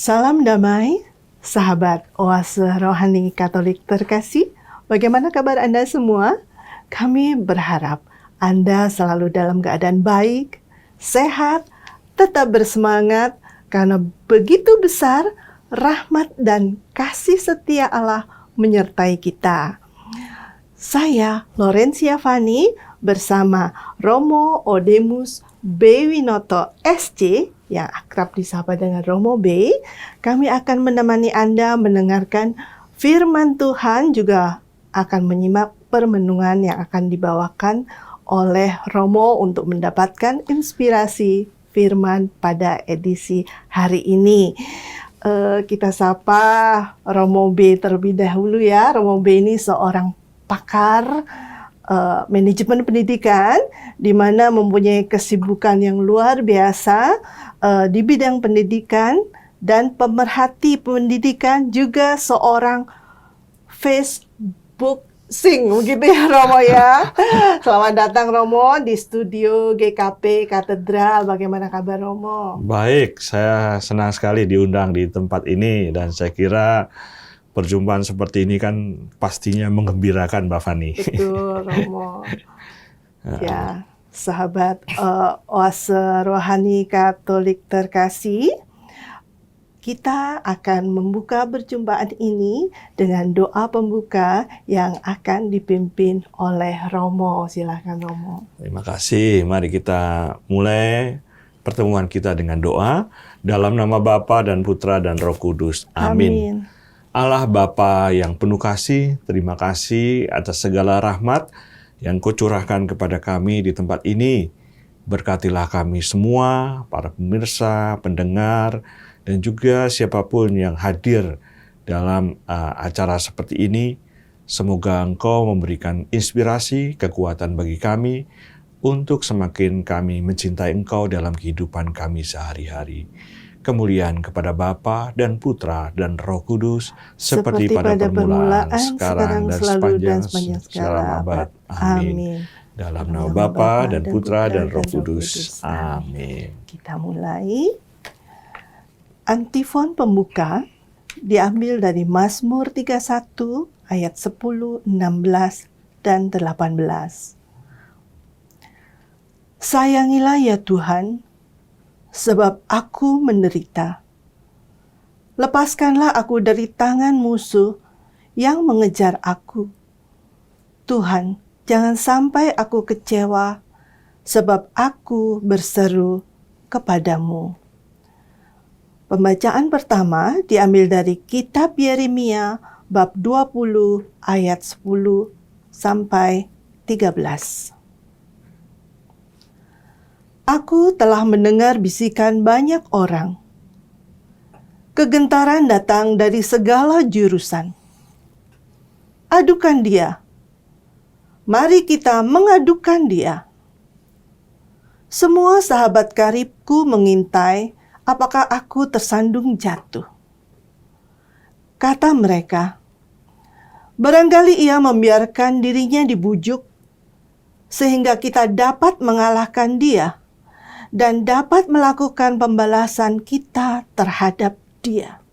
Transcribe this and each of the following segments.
Salam damai, sahabat Oase Rohani Katolik terkasih. Bagaimana kabar Anda semua? Kami berharap Anda selalu dalam keadaan baik, sehat, tetap bersemangat, karena begitu besar rahmat dan kasih setia Allah menyertai kita. Saya Lorencia Fani bersama Romo Odemus B. Winoto SC yang akrab disapa dengan Romo B. Kami akan menemani Anda mendengarkan firman Tuhan, juga akan menyimak permenungan yang akan dibawakan oleh Romo untuk mendapatkan inspirasi firman pada edisi hari ini. Kita sapa Romo B terlebih dahulu ya. Romo B ini seorang pakar manajemen pendidikan, di mana mempunyai kesibukan yang luar biasa di bidang pendidikan dan pemerhati pendidikan, juga seorang Facebook sing, begitu ya Romo ya. Selamat datang Romo di studio GKP Katedral. Bagaimana kabar Romo? Baik, saya senang sekali diundang di tempat ini, dan saya kira perjumpaan seperti ini kan pastinya menggembirakan Mbak Fani. Betul, Romo. Ya, sahabat Oase Rohani Katolik terkasih, kita akan membuka perjumpaan ini dengan doa pembuka yang akan dipimpin oleh Romo. Silakan Romo. Terima kasih. Mari kita mulai pertemuan kita dengan doa dalam nama Bapa dan Putra dan Roh Kudus. Amin. Allah Bapa yang penuh kasih, terima kasih atas segala rahmat yang Kau curahkan kepada kami di tempat ini. Berkatilah kami semua, para pemirsa, pendengar, dan juga siapapun yang hadir dalam acara seperti ini. Semoga Engkau memberikan inspirasi, kekuatan bagi kami untuk semakin kami mencintai Engkau dalam kehidupan kami sehari-hari. Kemuliaan kepada Bapa dan Putra dan Roh Kudus, seperti pada permulaan, sekarang dan sepanjang segala abad. Amin. Dalam nama Bapa dan Putra dan Roh Kudus. Amin. Kita mulai. Antifon pembuka diambil dari Mazmur 31 ayat 10, 16, dan 18. Sayangilah ya Tuhan, sebab aku menderita. Lepaskanlah aku dari tangan musuh yang mengejar aku. Tuhan, jangan sampai aku kecewa, sebab aku berseru kepadamu. Pembacaan pertama diambil dari kitab Yeremia bab 20 ayat 10 sampai 13. Aku telah mendengar bisikan banyak orang. Kegentaran datang dari segala jurusan. Adukan dia. Mari kita mengadukan dia. Semua sahabat karibku mengintai apakah aku tersandung jatuh. Kata mereka, barangkali ia membiarkan dirinya dibujuk sehingga kita dapat mengalahkan dia dan dapat melakukan pembalasan kita terhadap dia.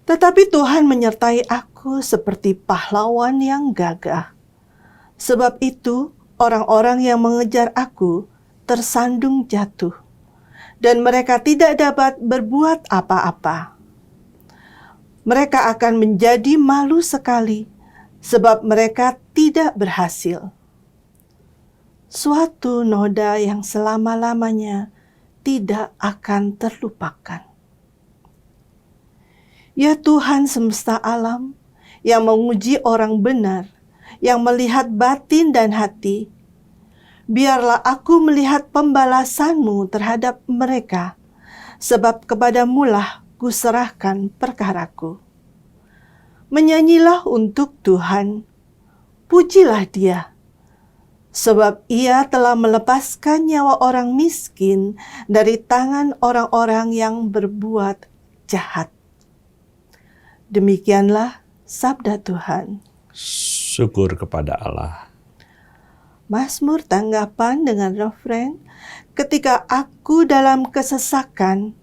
Tetapi Tuhan menyertai aku seperti pahlawan yang gagah. Sebab itu, orang-orang yang mengejar aku tersandung jatuh, dan mereka tidak dapat berbuat apa-apa. Mereka akan menjadi malu sekali, sebab mereka tidak berhasil. Suatu noda yang selama-lamanya tidak akan terlupakan. Ya Tuhan semesta alam, yang menguji orang benar, yang melihat batin dan hati, biarlah aku melihat pembalasan-Mu terhadap mereka, sebab kepadamu-lah kuserahkan perkaraku. Menyanyilah untuk Tuhan, pujilah Dia, sebab Ia telah melepaskan nyawa orang miskin dari tangan orang-orang yang berbuat jahat. Demikianlah sabda Tuhan. Syukur kepada Allah. Mazmur tanggapan dengan refren, ketika aku dalam kesesakan,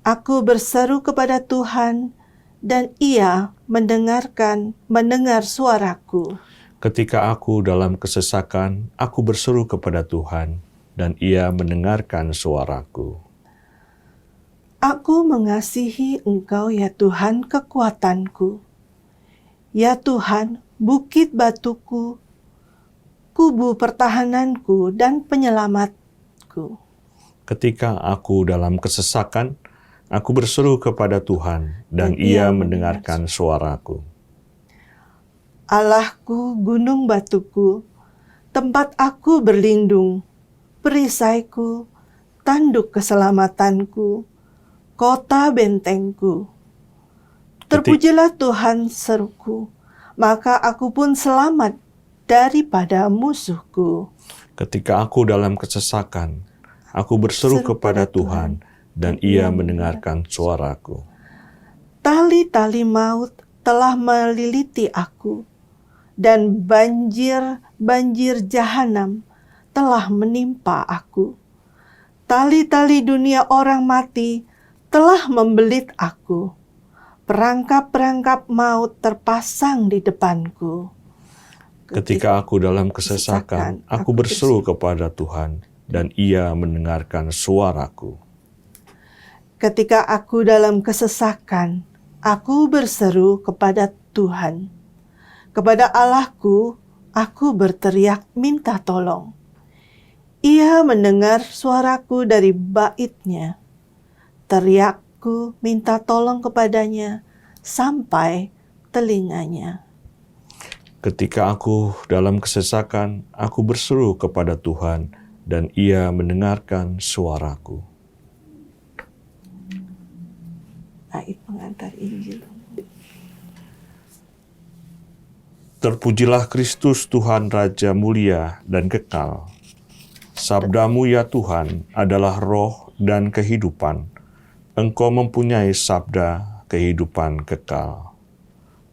Aku berseru kepada Tuhan, dan Ia mendengar suaraku. Ketika aku dalam kesesakan, aku berseru kepada Tuhan, dan Ia mendengarkan suaraku. Aku mengasihi Engkau, ya Tuhan, kekuatanku. Ya Tuhan, bukit batuku, kubu pertahananku dan penyelamatku. Ketika aku dalam kesesakan, aku berseru kepada Tuhan, dan Ia mendengarkan suaraku. Allahku, gunung batuku, tempat aku berlindung, perisaiku, tanduk keselamatanku, kota bentengku. Terpujilah Tuhan, seruku, maka aku pun selamat daripada musuhku. Ketika aku dalam kesesakan, aku berseru kepada Tuhan, dan Ia mendengarkan suaraku. Tali-tali maut telah meliliti aku, dan banjir jahanam telah menimpa aku. Tali-tali dunia orang mati telah membelit aku. Perangkap-perangkap maut terpasang di depanku. Ketika aku dalam kesesakan, aku berseru kepada Tuhan, dan Ia mendengarkan suaraku. Ketika aku dalam kesesakan, aku berseru kepada Tuhan. Kepada Allahku, aku berteriak minta tolong. Ia mendengar suaraku dari bait-Nya. Teriakku minta tolong kepadanya sampai telinganya. Ketika aku dalam kesesakan, aku berseru kepada Tuhan, dan Ia mendengarkan suaraku. Bait pengantar Injil. Terpujilah Kristus Tuhan Raja mulia dan kekal. Sabdamu ya Tuhan adalah roh dan kehidupan. Engkau mempunyai sabda kehidupan kekal.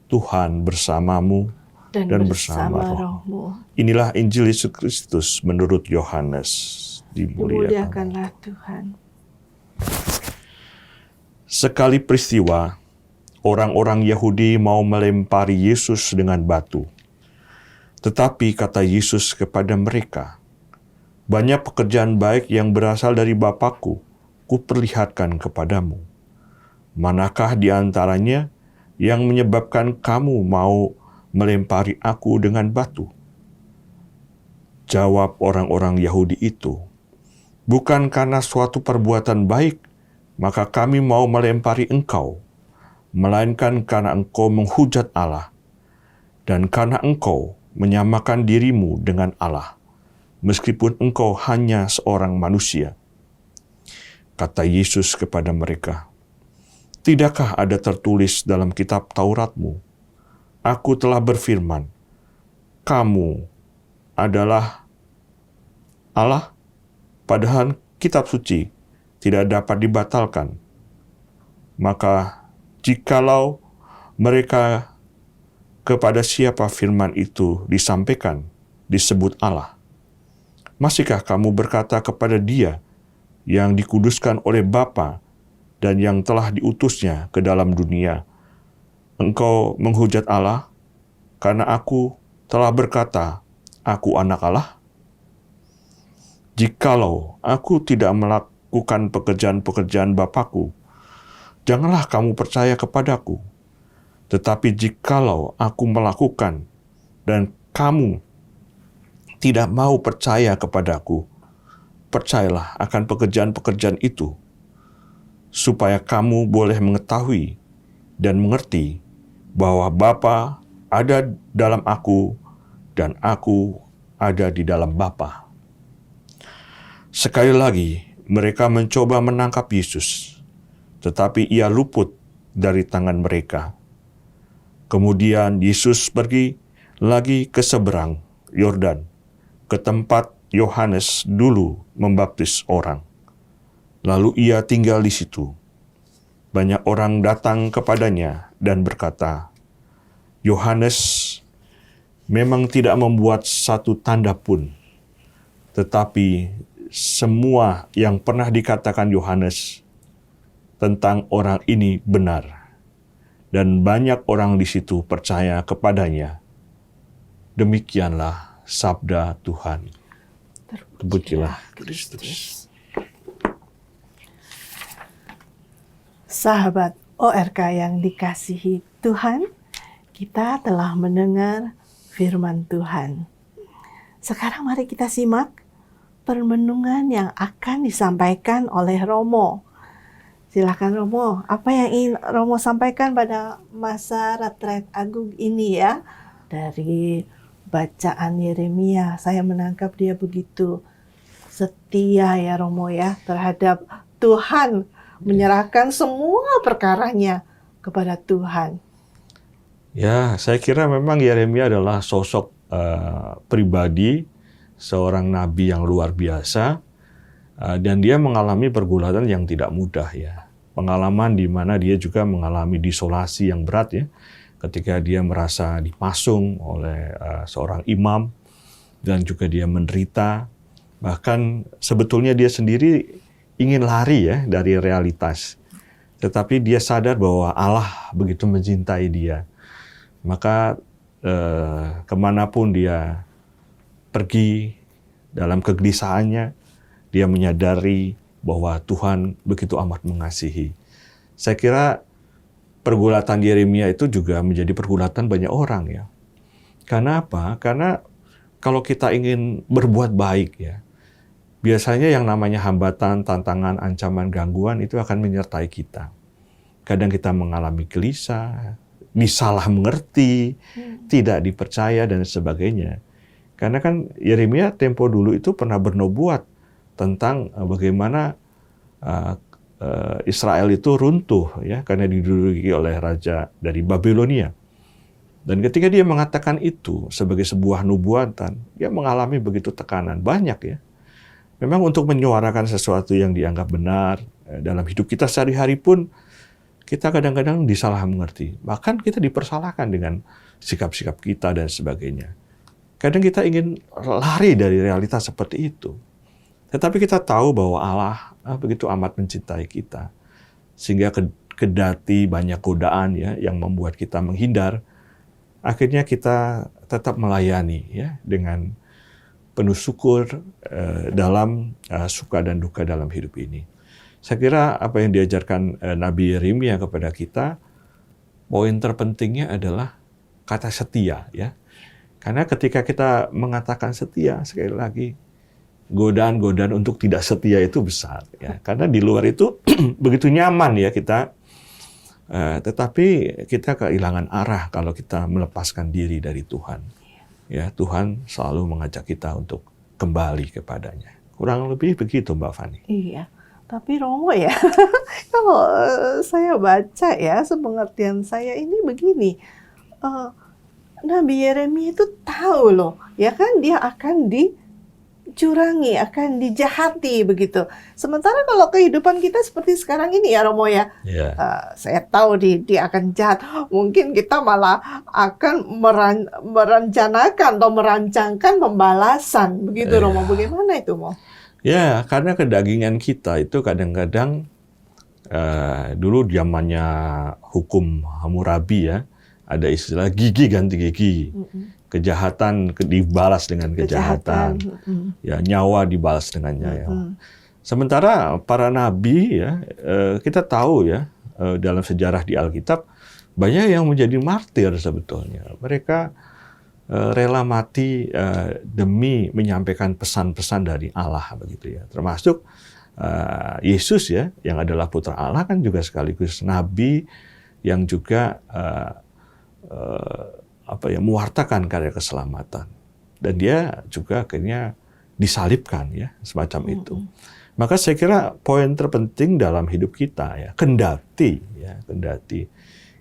Tuhan bersamamu dan bersama rohmu. Inilah Injil Yesus Kristus menurut Yohanes. Dimuliakanlah Tuhan. Sekali peristiwa, orang-orang Yahudi mau melempari Yesus dengan batu. Tetapi kata Yesus kepada mereka, "Banyak pekerjaan baik yang berasal dari Bapa-Ku, kuperlihatkan kepadamu. Manakah di antaranya yang menyebabkan kamu mau melempari aku dengan batu?" Jawab orang-orang Yahudi itu, "Bukan karena suatu perbuatan baik, maka kami mau melempari engkau, melainkan karena engkau menghujat Allah, dan karena engkau menyamakan dirimu dengan Allah, meskipun engkau hanya seorang manusia." Kata Yesus kepada mereka, "Tidakkah ada tertulis dalam kitab Tauratmu, Aku telah berfirman, kamu adalah Allah, padahal kitab suci tidak dapat dibatalkan. Maka jikalau mereka kepada siapa firman itu disampaikan, disebut Allah, masihkah kamu berkata kepada Dia yang dikuduskan oleh Bapa dan yang telah diutusnya ke dalam dunia, engkau menghujat Allah karena aku telah berkata, aku anak Allah? Jikalau aku tidak melakukan pekerjaan-pekerjaan Bapa-Ku, janganlah kamu percaya kepadaku. Tetapi jikalau aku melakukan dan kamu tidak mau percaya kepadaku, percayalah akan pekerjaan-pekerjaan itu, supaya kamu boleh mengetahui dan mengerti bahwa Bapa ada dalam aku dan aku ada di dalam Bapa. Sekali lagi, mereka mencoba menangkap Yesus, tetapi Ia luput dari tangan mereka. Kemudian Yesus pergi lagi ke seberang Yordan, ke tempat Yohanes dulu membaptis orang. Lalu Ia tinggal di situ. Banyak orang datang kepadanya dan berkata, Yohanes memang tidak membuat satu tanda pun, tetapi semua yang pernah dikatakan Yohanes tentang orang ini benar. Dan banyak orang di situ percaya kepadanya. Demikianlah sabda Tuhan. Terpujilah Kristus. Sahabat ORK yang dikasihi Tuhan, kita telah mendengar firman Tuhan. Sekarang mari kita simak permenungan yang akan disampaikan oleh Romo. Silakan Romo, apa yang ingin Romo sampaikan pada masa Retret Agung ini ya? Dari bacaan Yeremia, saya menangkap dia begitu setia ya Romo ya terhadap Tuhan, menyerahkan semua perkaranya kepada Tuhan. Ya, saya kira memang Yeremia adalah sosok pribadi, seorang nabi yang luar biasa, dan dia mengalami pergulatan yang tidak mudah ya. Pengalaman di mana dia juga mengalami desolasi yang berat ya, ketika dia merasa dipasung oleh seorang imam, dan juga dia menderita. Bahkan sebetulnya dia sendiri ingin lari ya dari realitas. Tetapi dia sadar bahwa Allah begitu mencintai dia. Maka kemanapun dia pergi dalam kegelisahannya, dia menyadari bahwa Tuhan begitu amat mengasihi. Saya kira pergulatan Yeremia itu juga menjadi pergulatan banyak orang ya. Karena apa? Karena kalau kita ingin berbuat baik ya, biasanya yang namanya hambatan, tantangan, ancaman, gangguan itu akan menyertai kita. Kadang kita mengalami gelisah, disalah mengerti, tidak dipercaya dan sebagainya. Karena kan Yeremia tempo dulu itu pernah bernubuat tentang bagaimana Israel itu runtuh ya karena diduduki oleh raja dari Babilonia. Dan ketika dia mengatakan itu sebagai sebuah nubuatan, dia mengalami begitu tekanan banyak ya. Memang untuk menyuarakan sesuatu yang dianggap benar dalam hidup kita sehari-hari pun kita kadang-kadang disalah mengerti. Bahkan kita dipersalahkan dengan sikap-sikap kita dan sebagainya. Kadang kita ingin lari dari realitas seperti itu. Tetapi kita tahu bahwa Allah begitu amat mencintai kita. Sehingga kedati banyak godaan ya yang membuat kita menghindar, akhirnya kita tetap melayani ya dengan penuh syukur dalam suka dan duka dalam hidup ini. Saya kira apa yang diajarkan Nabi Yeremia kepada kita, poin terpentingnya adalah kata setia ya. Karena ketika kita mengatakan setia, sekali lagi godaan-godaan untuk tidak setia itu besar ya. Karena di luar itu begitu nyaman ya kita, tetapi kita kehilangan arah kalau kita melepaskan diri dari Tuhan. Ya, Tuhan selalu mengajak kita untuk kembali kepadanya. Kurang lebih begitu Mbak Fani. Iya, tapi Romo ya, kalau saya baca ya, sepengertian saya ini begini, Nabi Yeremia itu tahu loh, ya kan dia akan dicurangi, akan dijahati begitu. Sementara kalau kehidupan kita seperti sekarang ini ya Romo ya, saya tahu dia akan jahat. Mungkin kita malah akan merencanakan atau merancangkan pembalasan. Begitu Romo, bagaimana itu Mo? Ya, karena kedagingan kita itu kadang-kadang dulu zamannya hukum Hammurabi ya, ada istilah gigi ganti gigi. Kejahatan dibalas dengan kejahatan. Ya, nyawa dibalas dengan nyawa. Sementara para nabi ya, kita tahu ya, dalam sejarah di Alkitab banyak yang menjadi martir sebetulnya. Mereka rela mati demi menyampaikan pesan-pesan dari Allah begitu ya. Termasuk Yesus ya, yang adalah putra Allah kan juga sekaligus nabi yang juga mewartakan karya keselamatan. Dan dia juga akhirnya disalibkan ya, semacam itu. Maka saya kira poin terpenting dalam hidup kita ya, kendati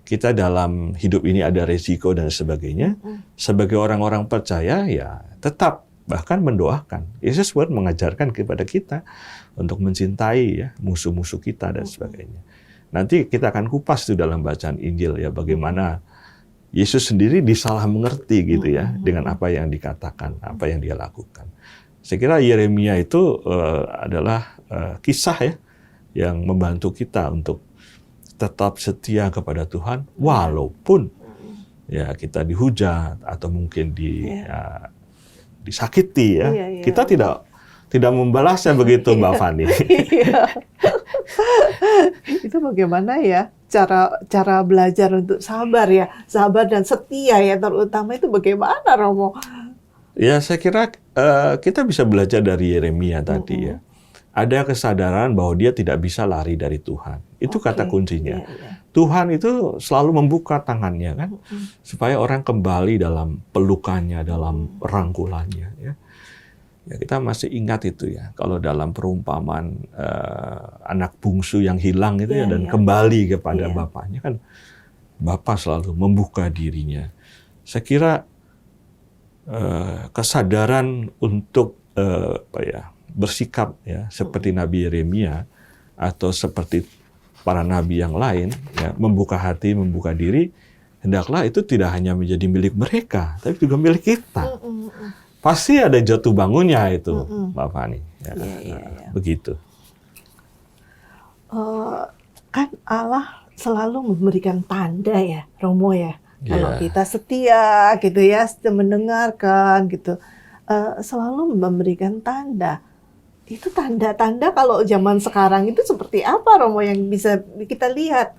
kita dalam hidup ini ada resiko dan sebagainya, sebagai orang-orang percaya ya tetap bahkan mendoakan. Yesus pun mengajarkan kepada kita untuk mencintai ya musuh-musuh kita dan sebagainya. Nanti kita akan kupas itu dalam bacaan Injil ya, bagaimana Yesus sendiri disalah mengerti gitu ya dengan apa yang dikatakan, apa yang dia lakukan. Saya kira Yeremia itu adalah kisah ya yang membantu kita untuk tetap setia kepada Tuhan walaupun ya kita dihujat atau mungkin disakiti ya. Kita tidak membalasnya begitu, Mbak Fani. Itu bagaimana ya cara belajar untuk sabar ya, sabar dan setia ya, terutama itu bagaimana, Romo? Ya, saya kira kita bisa belajar dari Yeremia tadi ya. Ada kesadaran bahwa dia tidak bisa lari dari Tuhan. Itu kata kuncinya. Tuhan itu selalu membuka tangannya kan, supaya orang kembali dalam pelukannya, dalam rangkulannya. Ya. Ya, kita masih ingat itu ya, kalau dalam perumpamaan anak bungsu yang hilang itu dan kembali kepada bapaknya kan, bapak selalu membuka dirinya. Saya kira kesadaran untuk bersikap ya seperti Nabi Yeremia atau seperti para nabi yang lain, ya, membuka hati, membuka diri, hendaklah itu tidak hanya menjadi milik mereka, tapi juga milik kita. Pasti ada jatuh bangunnya itu, Mbak Fani. Ya, begitu. Kan Allah selalu memberikan tanda ya, Romo ya. Kalau kita setia gitu ya, mendengarkan gitu, selalu memberikan tanda. Itu tanda-tanda kalau zaman sekarang itu seperti apa, Romo, yang bisa kita lihat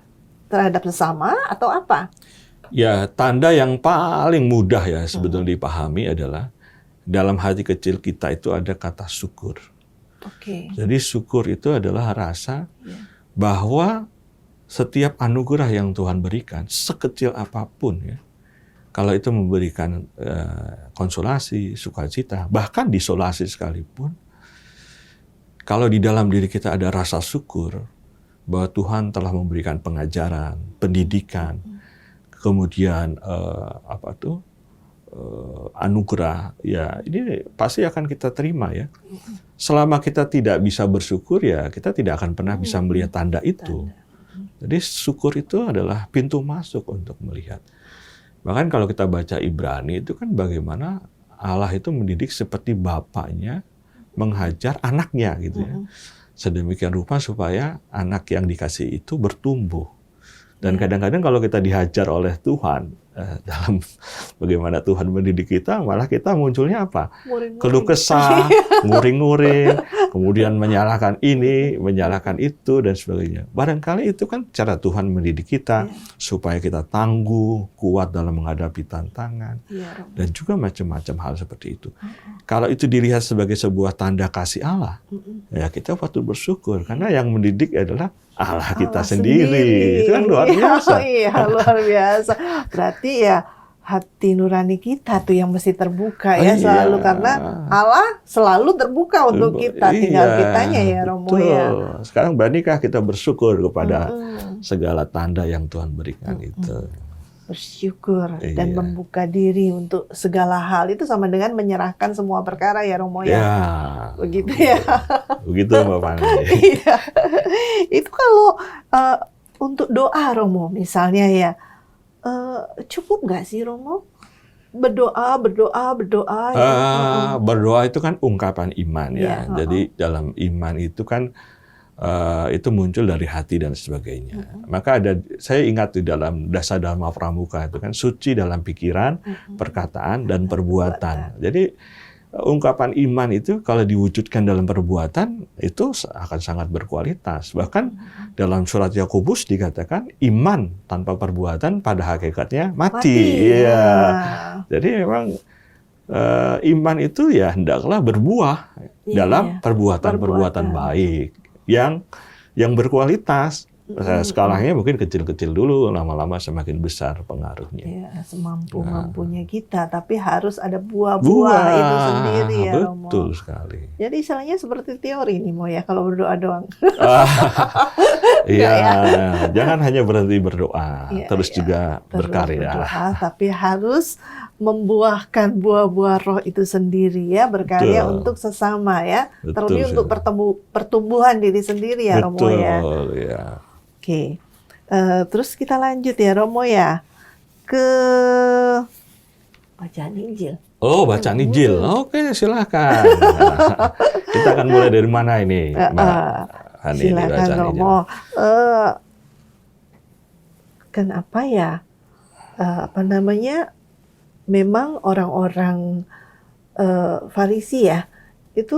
terhadap sesama atau apa? Ya, tanda yang paling mudah ya sebetulnya dipahami adalah dalam hati kecil kita itu ada kata syukur. Jadi syukur itu adalah rasa bahwa setiap anugerah yang Tuhan berikan, sekecil apapun ya, kalau itu memberikan konsolasi, sukacita, bahkan disolasi sekalipun, kalau di dalam diri kita ada rasa syukur bahwa Tuhan telah memberikan pengajaran, pendidikan, kemudian anugerah, ya ini pasti akan kita terima ya. Selama kita tidak bisa bersyukur ya kita tidak akan pernah bisa melihat tanda itu. Jadi syukur itu adalah pintu masuk untuk melihat. Bahkan kalau kita baca Ibrani itu kan bagaimana Allah itu mendidik seperti bapaknya menghajar anaknya gitu ya. Sedemikian rupa supaya anak yang dikasih itu bertumbuh. Dan kadang-kadang kalau kita dihajar oleh Tuhan, dalam bagaimana Tuhan mendidik kita, malah kita munculnya apa? Keluh kesah, nguring-nguring, kemudian menyalahkan ini, menyalahkan itu, dan sebagainya. Barangkali itu kan cara Tuhan mendidik kita, supaya kita tangguh, kuat dalam menghadapi tantangan, dan juga macam-macam hal seperti itu. Kalau itu dilihat sebagai sebuah tanda kasih Allah, ya kita patut bersyukur, karena yang mendidik adalah Allah kita sendiri. Itu kan luar biasa. Iya, luar biasa. Berarti ya hati nurani kita tuh yang mesti terbuka ya selalu, karena Allah selalu terbuka untuk kita. Tinggal kitanya ya, Romo ya. Sekarang beraninkah kita bersyukur kepada segala tanda yang Tuhan berikan itu? Bersyukur dan membuka diri untuk segala hal itu sama dengan menyerahkan semua perkara ya, Romo ya. Begitu ya. Begitu Mbak Fani. Iya. Itu kalau untuk doa, Romo, misalnya ya, cukup nggak sih, Romo? Berdoa ya. Berdoa itu kan ungkapan iman ya. Jadi dalam iman itu kan itu muncul dari hati dan sebagainya. Maka saya ingat di dalam Dasar Dharma Pramuka itu kan suci dalam pikiran, perkataan, dan perbuatan. Jadi ungkapan iman itu kalau diwujudkan dalam perbuatan itu akan sangat berkualitas. Bahkan dalam surat Yakobus dikatakan iman tanpa perbuatan pada hakikatnya mati. Iya. Jadi memang iman itu ya hendaklah berbuah dalam perbuatan-perbuatan baik yang berkualitas. Skalanya mungkin kecil-kecil dulu, lama-lama semakin besar pengaruhnya. Ya, semampu-mampunya kita, tapi harus ada buah-buah itu sendiri ya, Romo. Betul sekali. Jadi istilahnya seperti teori nih, Mo ya, kalau berdoa doang. Iya, jangan hanya berhenti berdoa, terus juga berkarya. Berdoa, tapi harus membuahkan buah-buah roh itu sendiri ya, berkarya untuk sesama ya, terlebih untuk pertumbuhan diri sendiri ya, Romo ya. Betul, ya. Oke, terus kita lanjut ya, Romo ya, ke bacaan Injil. Oh, bacaan Injil. Oke, silakan. Kita akan mulai dari mana ini, Mbak Hani? Silakan, Romo. mendapatkan apa ya? Apa namanya? Memang orang-orang Farisi ya, itu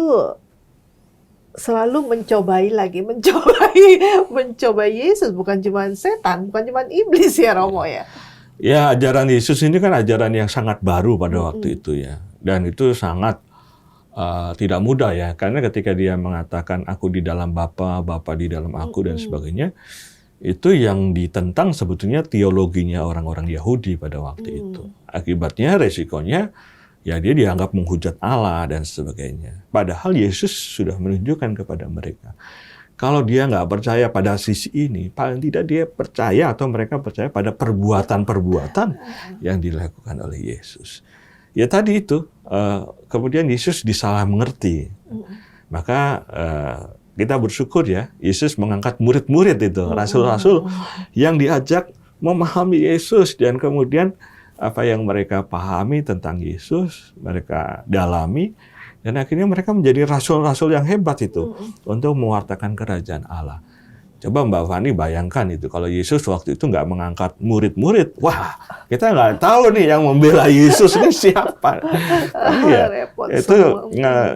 selalu mencobai Yesus, bukan cuma setan, bukan cuma iblis ya Romo ya. Ya, ajaran Yesus ini kan ajaran yang sangat baru pada waktu itu ya. Dan itu sangat tidak mudah ya. Karena ketika dia mengatakan aku di dalam Bapa, Bapa di dalam aku dan sebagainya, itu yang ditentang sebetulnya teologinya orang-orang Yahudi pada waktu itu. Akibatnya, resikonya, ya dia dianggap menghujat Allah dan sebagainya. Padahal Yesus sudah menunjukkan kepada mereka. Kalau dia nggak percaya pada sisi ini, paling tidak dia percaya atau mereka percaya pada perbuatan-perbuatan yang dilakukan oleh Yesus. Ya tadi itu, kemudian Yesus disalah mengerti. Maka kita bersyukur ya, Yesus mengangkat murid-murid itu, rasul-rasul yang diajak memahami Yesus. Dan kemudian apa yang mereka pahami tentang Yesus, mereka dalami. Dan akhirnya mereka menjadi rasul-rasul yang hebat itu untuk mewartakan kerajaan Allah. Coba Mbak Fani bayangkan itu, kalau Yesus waktu itu nggak mengangkat murid-murid, wah kita nggak tahu nih yang membela Yesus ini siapa. Ya, itu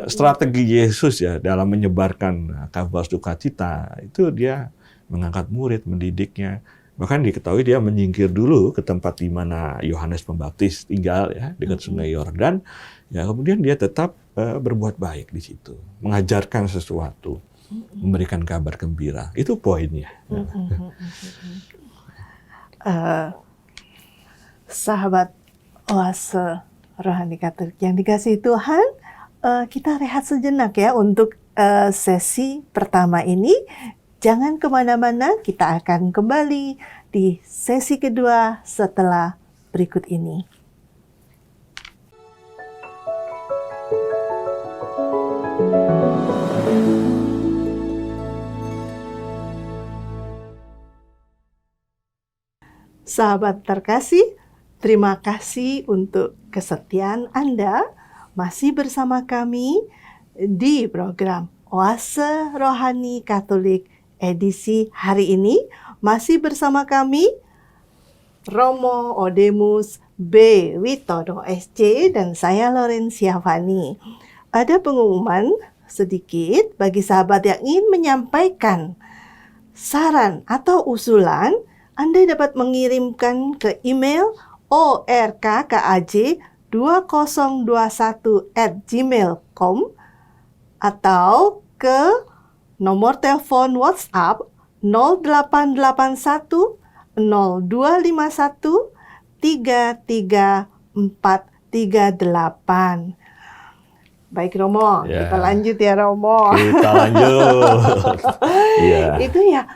strategi Yesus ya dalam menyebarkan kabar sukacita, itu dia mengangkat murid, mendidiknya. Bahkan diketahui dia menyingkir dulu ke tempat di mana Yohanes Pembaptis tinggal ya, dekat Sungai Yordan. Ya, kemudian dia tetap berbuat baik di situ, mengajarkan sesuatu, memberikan kabar gembira. Itu poinnya. Sahabat Oase Rohani Katolik yang dikasihi Tuhan, kita rehat sejenak ya untuk sesi pertama ini. Jangan kemana-mana, kita akan kembali di sesi kedua setelah berikut ini. Sahabat terkasih, terima kasih untuk kesetiaan Anda masih bersama kami di program Oase Rohani Katolik edisi hari ini. Masih bersama kami Romo Odemus B. Witodo SC dan saya Lorencia Fani. Ada pengumuman sedikit bagi sahabat yang ingin menyampaikan saran atau usulan. Anda dapat mengirimkan ke email orkkaj2021@gmail.com atau ke nomor telepon WhatsApp 0881 0251 33438. Baik Romo, Ya. kita lanjut ya Romo. Kita lanjut. Ya. Itu ya,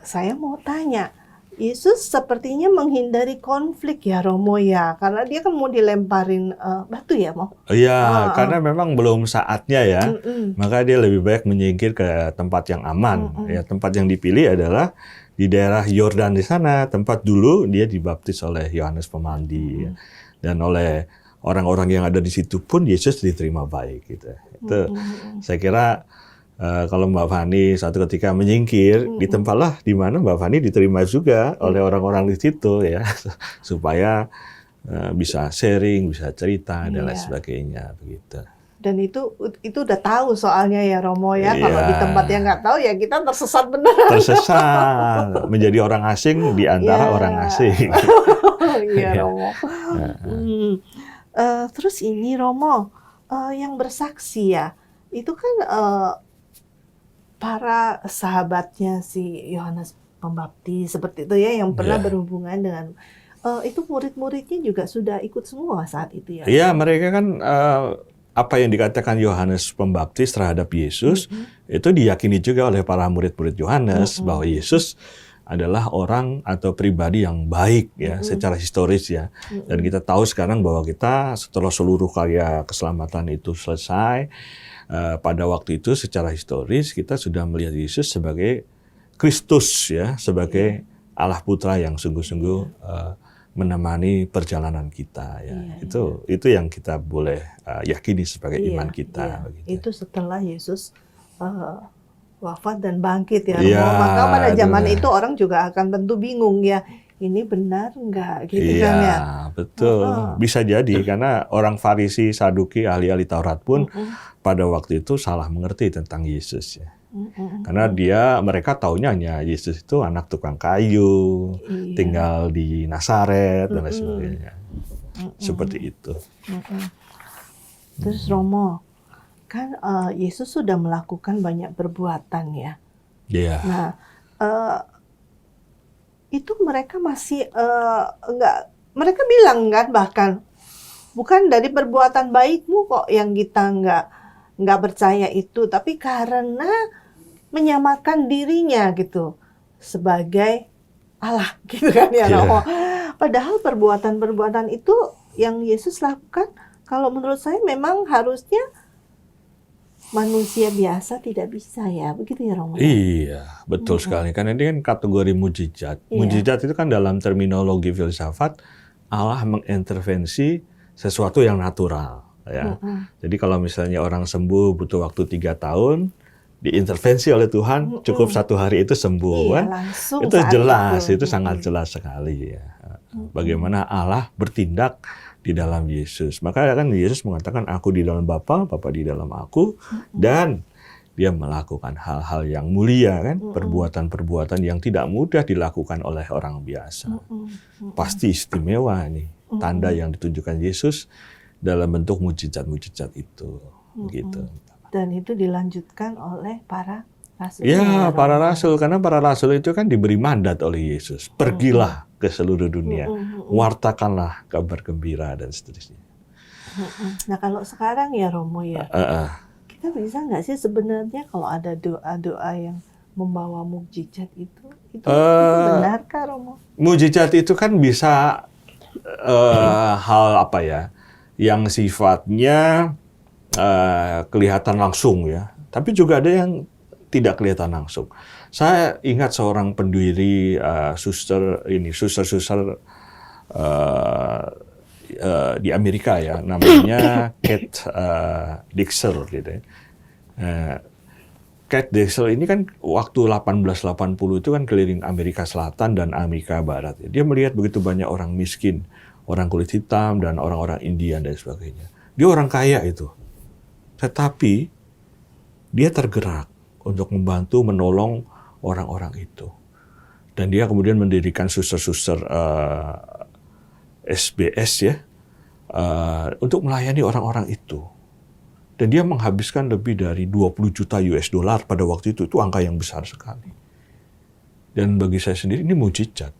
saya mau tanya, Yesus sepertinya menghindari konflik ya Romo ya, karena dia kan mau dilemparin batu ya Mo? Iya, karena memang belum saatnya ya, maka dia lebih baik menyingkir ke tempat yang aman. Ya, tempat yang dipilih adalah di daerah Yordan di sana, tempat dulu dia dibaptis oleh Yohanes Pemandi. Dan oleh orang-orang yang ada di situ pun Yesus diterima baik gitu. Itu saya kira kalau Mbak Fani suatu ketika menyingkir, ditempatlah di mana Mbak Fani diterima juga oleh orang-orang di situ ya, supaya bisa sharing, bisa cerita dan lain sebagainya begitu. Dan itu udah tahu soalnya ya Romo ya, kalau Iya. di tempat yang nggak tahu ya kita tersesat beneran. Tersesat, menjadi orang asing di antara orang asing. Iya Romo. Terus ini Romo, yang bersaksi ya, itu kan para sahabatnya si Yohanes Pembaptis seperti itu ya, yang pernah berhubungan dengan itu murid-muridnya juga sudah ikut semua saat itu ya. Iya, mereka kan apa yang dikatakan Yohanes Pembaptis terhadap Yesus itu diyakini juga oleh para murid-murid Yohanes bahwa Yesus adalah orang atau pribadi yang baik ya secara historis ya. Dan kita tahu sekarang bahwa kita setelah seluruh karya keselamatan itu selesai, pada waktu itu secara historis kita sudah melihat Yesus sebagai Kristus ya, sebagai Allah Putra yang sungguh-sungguh menemani perjalanan kita ya. Itu yang kita boleh yakini sebagai iman kita. Itu setelah Yesus wafat dan bangkit ya Iya, Romo. Maka pada zaman benar. itu orang juga akan tentu bingung ya, ini benar nggak gitu Iya, kan ya. betul. Bisa jadi karena orang Farisi, Saduki, ahli-ahli Taurat pun pada waktu itu salah mengerti tentang Yesus ya. Karena mereka taunya hanya Yesus itu anak tukang kayu, Iya. tinggal di Nazaret dan lain sebagainya. Seperti itu. Terus Romo, kan Yesus sudah melakukan banyak perbuatan ya. Iya. Nah, itu mereka masih mereka bilang kan bahkan bukan dari perbuatan baikmu kok yang kita nggak percaya itu, tapi karena menyamakan dirinya gitu sebagai Allah gitu kan ya Romo. Padahal perbuatan-perbuatan itu yang Yesus lakukan, kalau menurut saya memang harusnya manusia biasa tidak bisa ya, begitu ya Romo? Iya, betul sekali. Karena ini kan kategori mujizat. Mujizat itu kan dalam terminologi filsafat, Allah mengintervensi sesuatu yang natural. Ya. Jadi kalau misalnya orang sembuh butuh waktu 3 tahun, diintervensi oleh Tuhan, cukup 1 hari itu sembuh. Iya, Kan? langsung Itu saat jelas, itu. itu sangat jelas sekali. Ya. Bagaimana Allah bertindak di dalam Yesus. Maka kan Yesus mengatakan, aku di dalam Bapa, Bapa di dalam aku, dan dia melakukan hal-hal yang mulia, kan? Perbuatan-perbuatan yang tidak mudah dilakukan oleh orang biasa. Pasti istimewa nih, tanda yang ditunjukkan Yesus dalam bentuk mujizat-mujizat itu. Gitu. Dan itu dilanjutkan oleh para rasul. Ya, para rasul. Karena para rasul itu kan diberi mandat oleh Yesus. Pergilah ke seluruh dunia. Wartakanlah kabar gembira dan seterusnya. Nah kalau sekarang ya Romo ya, kita bisa nggak sih sebenarnya kalau ada doa-doa yang membawa mukjizat itu benarkah Romo? Mujizat itu kan bisa hal apa ya, yang sifatnya kelihatan langsung ya. Tapi juga ada yang tidak kelihatan langsung. Saya ingat seorang pendiri suster di Amerika ya, namanya Kate Dixer gitu ya. Kate Dixer ini kan waktu 1880 itu kan keliling Amerika Selatan dan Amerika Barat. Dia melihat begitu banyak orang miskin, orang kulit hitam dan orang-orang India dan sebagainya. Dia orang kaya itu. Tetapi dia tergerak untuk membantu menolong orang-orang itu. Dan dia kemudian mendirikan suster-suster SBS ya, untuk melayani orang-orang itu. Dan dia menghabiskan lebih dari 20 juta US dollar pada waktu itu. Itu angka yang besar sekali. Dan bagi saya sendiri ini mujizat.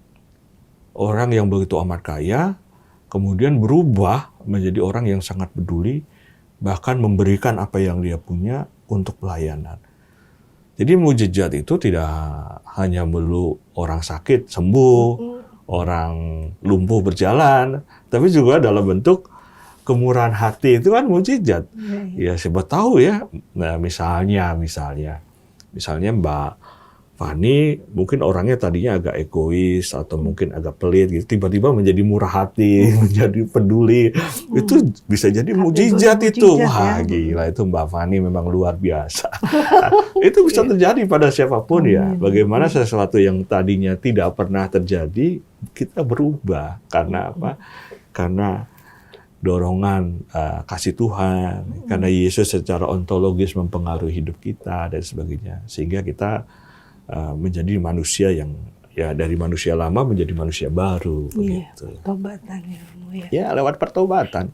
Orang yang begitu amat kaya, kemudian berubah menjadi orang yang sangat peduli, bahkan memberikan apa yang dia punya untuk pelayanan. Jadi mujizat itu tidak hanya melulu orang sakit sembuh, orang lumpuh berjalan, tapi juga dalam bentuk kemurahan hati itu kan mujizat. Ya siapa tahu ya. Nah, misalnya Mbak Fani mungkin orangnya tadinya agak egois atau mungkin agak pelit gitu, tiba-tiba menjadi murah hati, menjadi peduli. Itu bisa jadi mujizat itu. Wah, gila itu Mbak Fani memang luar biasa. Itu bisa terjadi pada siapapun ya. Bagaimana sesuatu yang tadinya tidak pernah terjadi, kita berubah. Karena apa? Karena dorongan kasih Tuhan, karena Yesus secara ontologis mempengaruhi hidup kita dan sebagainya, sehingga kita menjadi manusia yang ya dari manusia lama menjadi manusia baru begitu. Pertobatan ya. Ya lewat pertobatan.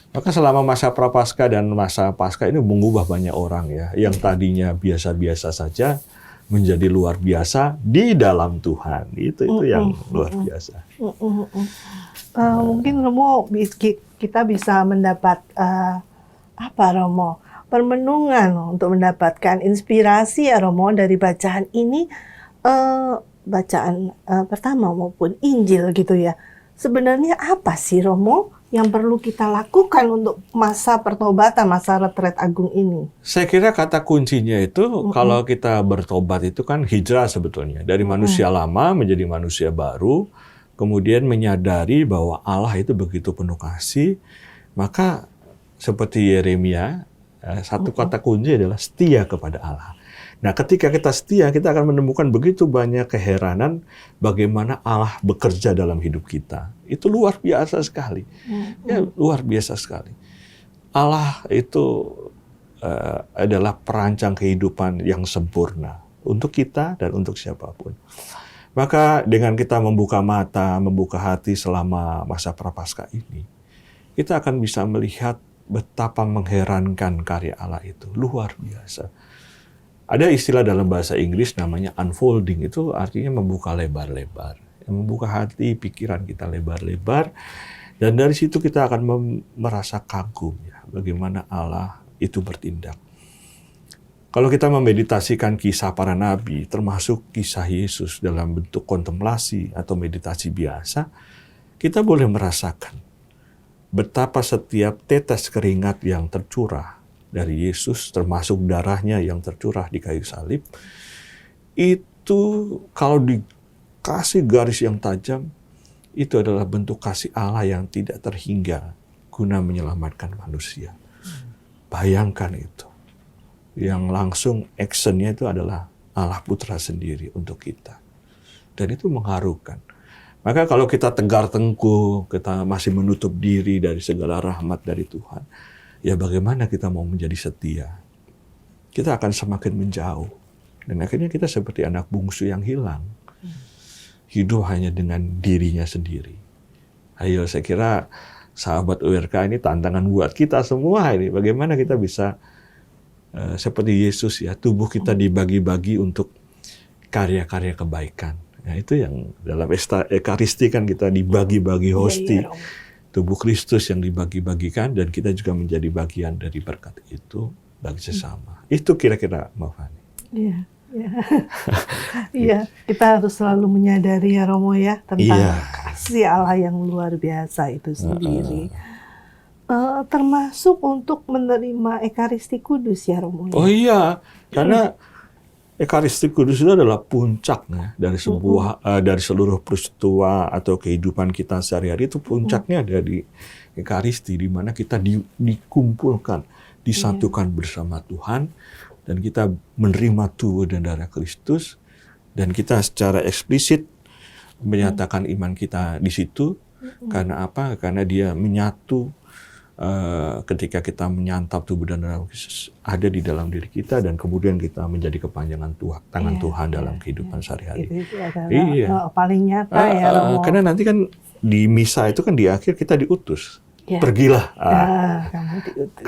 Maka selama masa prapaskah dan masa pasca ini mengubah banyak orang ya, yang tadinya biasa-biasa saja menjadi luar biasa di dalam Tuhan. Itu yang luar biasa. Mungkin Romo kita bisa mendapat Romo? Permenungan untuk mendapatkan inspirasi ya Romo dari bacaan ini, bacaan pertama maupun Injil gitu ya. Sebenarnya apa sih Romo yang perlu kita lakukan untuk masa pertobatan, masa retret agung ini? Saya kira kata kuncinya itu kalau kita bertobat itu kan hijrah sebetulnya. Dari manusia lama menjadi manusia baru, kemudian menyadari bahwa Allah itu begitu penuh kasih, maka seperti Yeremia, satu kata kunci adalah setia kepada Allah. Nah, ketika kita setia, kita akan menemukan begitu banyak keheranan bagaimana Allah bekerja dalam hidup kita. Itu luar biasa sekali. Ya, luar biasa sekali. Allah itu adalah perancang kehidupan yang sempurna untuk kita dan untuk siapapun. Maka dengan kita membuka mata, membuka hati selama masa Prapaskah ini, kita akan bisa melihat betapa mengherankan karya Allah itu. Luar biasa. Ada istilah dalam bahasa Inggris namanya unfolding, itu artinya membuka lebar-lebar. Membuka hati, pikiran kita lebar-lebar, dan dari situ kita akan merasa kagum ya, bagaimana Allah itu bertindak. Kalau kita memeditasikan kisah para nabi, termasuk kisah Yesus dalam bentuk kontemplasi atau meditasi biasa, kita boleh merasakan betapa setiap tetes keringat yang tercurah dari Yesus, termasuk darahnya yang tercurah di kayu salib, itu kalau dikasih garis yang tajam, itu adalah bentuk kasih Allah yang tidak terhingga guna menyelamatkan manusia. Bayangkan itu. Yang langsung actionnya itu adalah Allah Putra sendiri untuk kita. Dan itu mengharukan. Maka kalau kita tegar tengkuk, kita masih menutup diri dari segala rahmat dari Tuhan, ya bagaimana kita mau menjadi setia? Kita akan semakin menjauh. Dan akhirnya kita seperti anak bungsu yang hilang. Hidup hanya dengan dirinya sendiri. Ayo, saya kira sahabat URK ini tantangan buat kita semua ini. Bagaimana kita bisa seperti Yesus ya, tubuh kita dibagi-bagi untuk karya-karya kebaikan. Nah, itu yang dalam Ekaristi kan kita dibagi-bagi hosti. Tubuh Kristus yang dibagi-bagikan dan kita juga menjadi bagian dari berkat itu bagi sesama. Itu kira-kira Mbak Fani. Iya. Iya, kita harus selalu menyadari ya Romo ya tentang kasih Allah yang luar biasa itu sendiri. Termasuk untuk menerima Ekaristi Kudus ya Romo. Oh iya, karena Ekaristi Kudus itu adalah puncaknya dari sebuah dari seluruh peristiwa atau kehidupan kita sehari-hari, itu puncaknya ada di Ekaristi, di mana kita dikumpulkan, disatukan bersama Tuhan, dan kita menerima tubuh dan darah Kristus, dan kita secara eksplisit menyatakan iman kita di situ. Karena apa? Karena dia menyatu. Ketika kita menyantap tubuh dan darah Kristus ada di dalam diri kita, dan kemudian kita menjadi kepanjangan tangan Tuhan dalam kehidupan sehari-hari. Itu adalah paling nyata ya Romo. Karena nanti kan di misa itu kan di akhir kita diutus. Pergilah.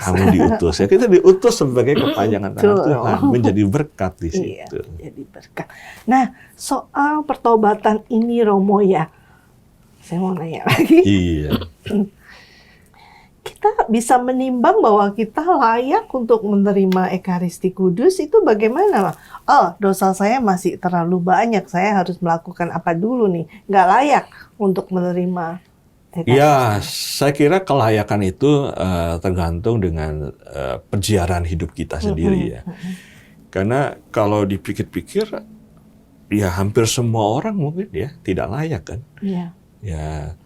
Kamu diutus. Ya, kita diutus sebagai kepanjangan tangan Tuhan, menjadi berkat di situ. Iya, jadi berkat. Nah, soal pertobatan ini Romo ya, saya mau nanya lagi. Iya. Kita bisa menimbang bahwa kita layak untuk menerima Ekaristi Kudus itu bagaimana? Oh, dosa saya masih terlalu banyak, saya harus melakukan apa dulu nih? Nggak layak untuk menerima Ekaristi. Ya, saya kira kelayakan itu tergantung dengan perjalanan hidup kita sendiri ya. Karena kalau dipikir-pikir, ya hampir semua orang mungkin ya tidak layak kan. Iya. Ya,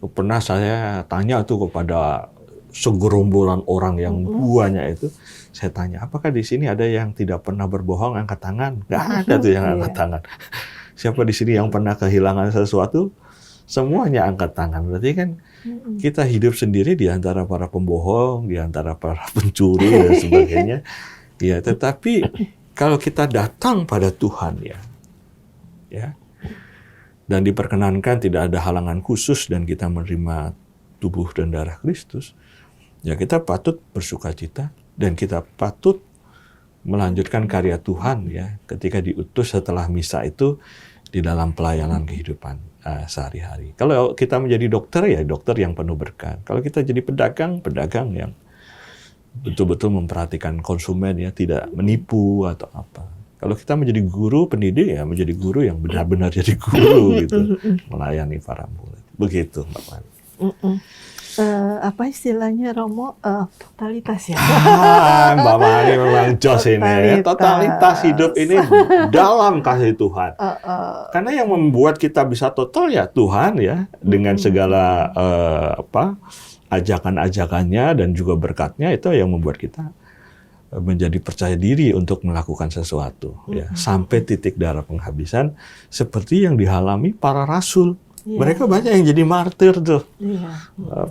pernah saya tanya tuh kepada segerombolan orang yang banyak itu, saya tanya, apakah di sini ada yang tidak pernah berbohong, angkat tangan? Nggak ada tuh yang angkat tangan. Siapa di sini yang pernah kehilangan sesuatu? Semuanya angkat tangan. Berarti kan kita hidup sendiri di antara para pembohong, di antara para pencuri dan sebagainya. Ya, tetapi kalau kita datang pada Tuhan ya, dan diperkenankan tidak ada halangan khusus dan kita menerima tubuh dan darah Kristus, ya kita patut bersukacita dan kita patut melanjutkan karya Tuhan ya ketika diutus setelah misa itu di dalam pelayanan kehidupan sehari-hari. Kalau kita menjadi dokter ya dokter yang penuh berkat. Kalau kita jadi pedagang yang betul-betul memperhatikan konsumen ya, tidak menipu atau apa. Kalau kita menjadi guru pendidik ya menjadi guru yang benar-benar jadi guru gitu, melayani para murid. Begitu Mbak Fani. Apa istilahnya Romo? Totalitas ya. Mbak Mani memang jos ini. Totalitas hidup ini dalam kasih Tuhan. Karena yang membuat kita bisa total ya Tuhan ya, dengan segala ajakan-ajakannya dan juga berkatnya, itu yang membuat kita menjadi percaya diri untuk melakukan sesuatu, ya, sampai titik darah penghabisan seperti yang dialami para rasul. Mereka banyak yang jadi martir tuh.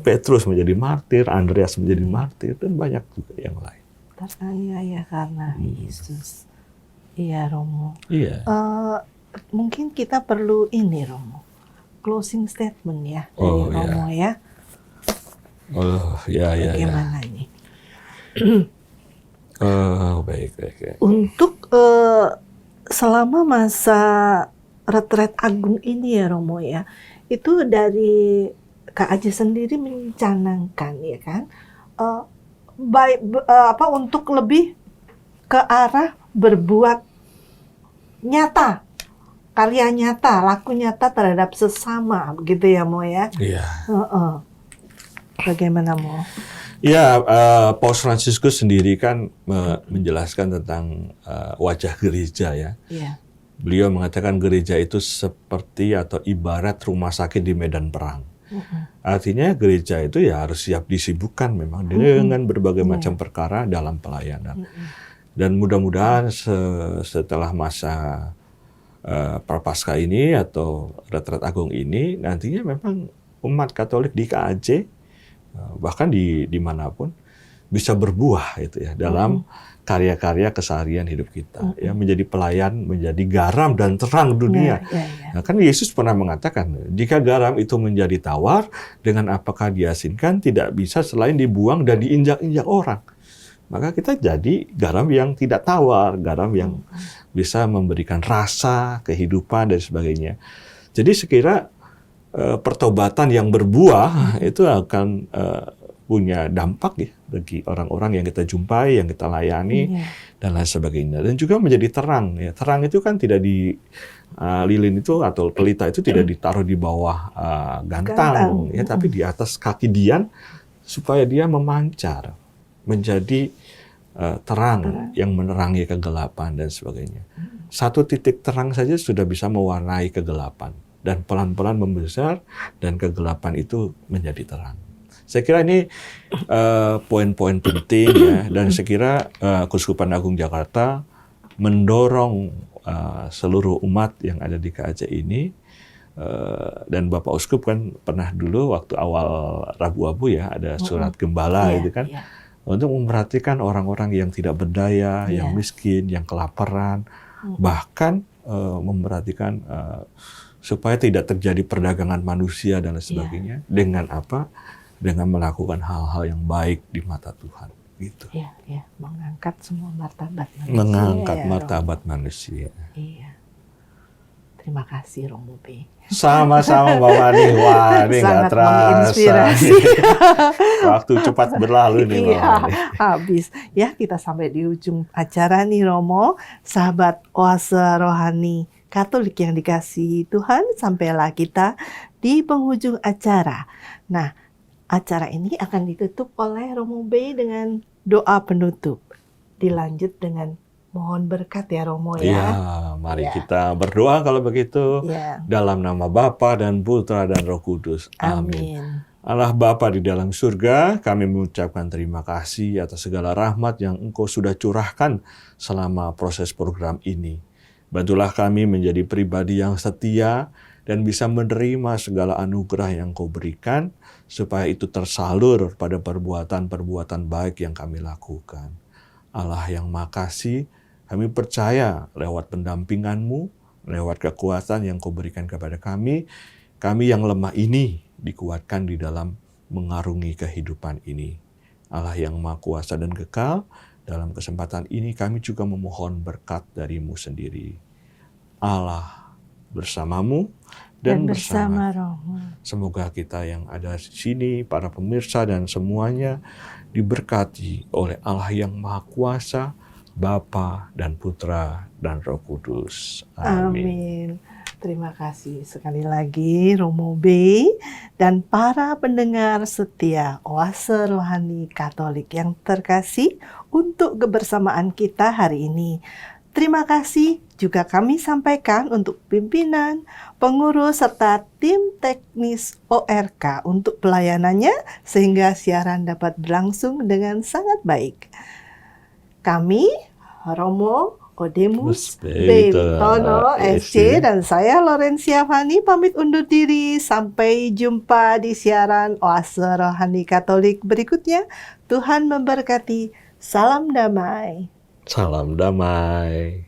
Petrus menjadi martir, Andreas menjadi martir, dan banyak juga yang lain. Teraniaya karena Yesus. Iya, Romo. Iya. Mungkin kita perlu ini, Romo. Closing statement ya dari Romo ya. Bagaimana ini? Baik. Untuk selama masa retret agung ini ya Romo ya, itu dari Kak Aji sendiri mencanangkan ya kan, untuk lebih ke arah berbuat nyata, karya nyata, laku nyata terhadap sesama, begitu ya Mo ya? Iya. Bagaimana Mo? Ya, Paus Fransiskus sendiri kan menjelaskan tentang wajah gereja ya. Iya. Beliau mengatakan gereja itu seperti atau ibarat rumah sakit di medan perang. Artinya gereja itu ya harus siap disibukkan memang dengan berbagai macam perkara dalam pelayanan. Dan mudah-mudahan setelah masa Prapaskah ini atau retret agung ini, nantinya memang umat Katolik di KAJ bahkan dimanapun bisa berbuah itu ya dalam karya-karya keseharian hidup kita, ya, menjadi pelayan, menjadi garam dan terang dunia. Nah, kan Yesus pernah mengatakan, jika garam itu menjadi tawar, dengan apakah diasinkan, tidak bisa selain dibuang dan diinjak-injak orang. Maka kita jadi garam yang tidak tawar, garam yang bisa memberikan rasa, kehidupan, dan sebagainya. Jadi sekira pertobatan yang berbuah itu akan punya dampak ya bagi orang-orang yang kita jumpai, yang kita layani, dan lain sebagainya. Dan juga menjadi terang ya. Terang itu kan tidak di lilin itu atau pelita itu tidak ditaruh di bawah gantang ya, tapi di atas kaki Dian supaya dia memancar menjadi terang yang menerangi kegelapan dan sebagainya. Satu titik terang saja sudah bisa mewarnai kegelapan dan pelan-pelan membesar dan kegelapan itu menjadi terang. Saya kira ini poin-poin penting ya, dan saya kira Keuskupan Agung Jakarta mendorong seluruh umat yang ada di KAJ ini, dan Bapak Uskup kan pernah dulu waktu awal Rabu Abu ya ada surat gembala itu kan, untuk memperhatikan orang-orang yang tidak berdaya, yang miskin, yang kelaparan, bahkan memperhatikan supaya tidak terjadi perdagangan manusia dan lain sebagainya. Dengan apa? Dengan melakukan hal-hal yang baik di mata Tuhan, gitu. Iya, mengangkat semua martabat manusia. Mengangkat martabat manusia. Iya. Terima kasih Romo B. Sama-sama Mbak Wani. Wah, ini nggak terasa. Waktu cepat berlalu nih Mbak Wani. Habis. Ya, kita sampai di ujung acara nih Romo. Sahabat Oase Rohani Katolik yang dikasihi Tuhan, sampailah kita di penghujung acara. Nah, acara ini akan ditutup oleh Romo B dengan doa penutup. Dilanjut dengan mohon berkat ya Romo ya. Ya, mari kita berdoa kalau begitu. Dalam nama Bapa dan Putra dan Roh Kudus. Amin. Allah Bapa di dalam surga, kami mengucapkan terima kasih atas segala rahmat yang Engkau sudah curahkan selama proses program ini. Bantulah kami menjadi pribadi yang setia dan bisa menerima segala anugerah yang Kau berikan, supaya itu tersalur pada perbuatan-perbuatan baik yang kami lakukan. Allah yang Maha Kasih, kami percaya lewat pendampingan-Mu, lewat kekuatan yang Kau berikan kepada kami yang lemah ini dikuatkan di dalam mengarungi kehidupan ini. Allah yang Maha Kuasa dan kekal, dalam kesempatan ini kami juga memohon berkat dari-Mu sendiri. Allah bersamamu dan bersama Rohmu. Semoga kita yang ada di sini, para pemirsa dan semuanya diberkati oleh Allah yang Maha Kuasa, Bapa dan Putra dan Roh Kudus. Amin. Terima kasih sekali lagi Romo B dan para pendengar setia Oase Rohani Katolik yang terkasih untuk kebersamaan kita hari ini. Terima kasih juga kami sampaikan untuk pimpinan, pengurus, serta tim teknis ORK untuk pelayanannya sehingga siaran dapat berlangsung dengan sangat baik. Kami, Romo Odemus Betono, Betono SC, dan saya Lorencia Fani pamit undur diri. Sampai jumpa di siaran Oase Rohani Katolik berikutnya. Tuhan memberkati. Salam damai. Salam damai.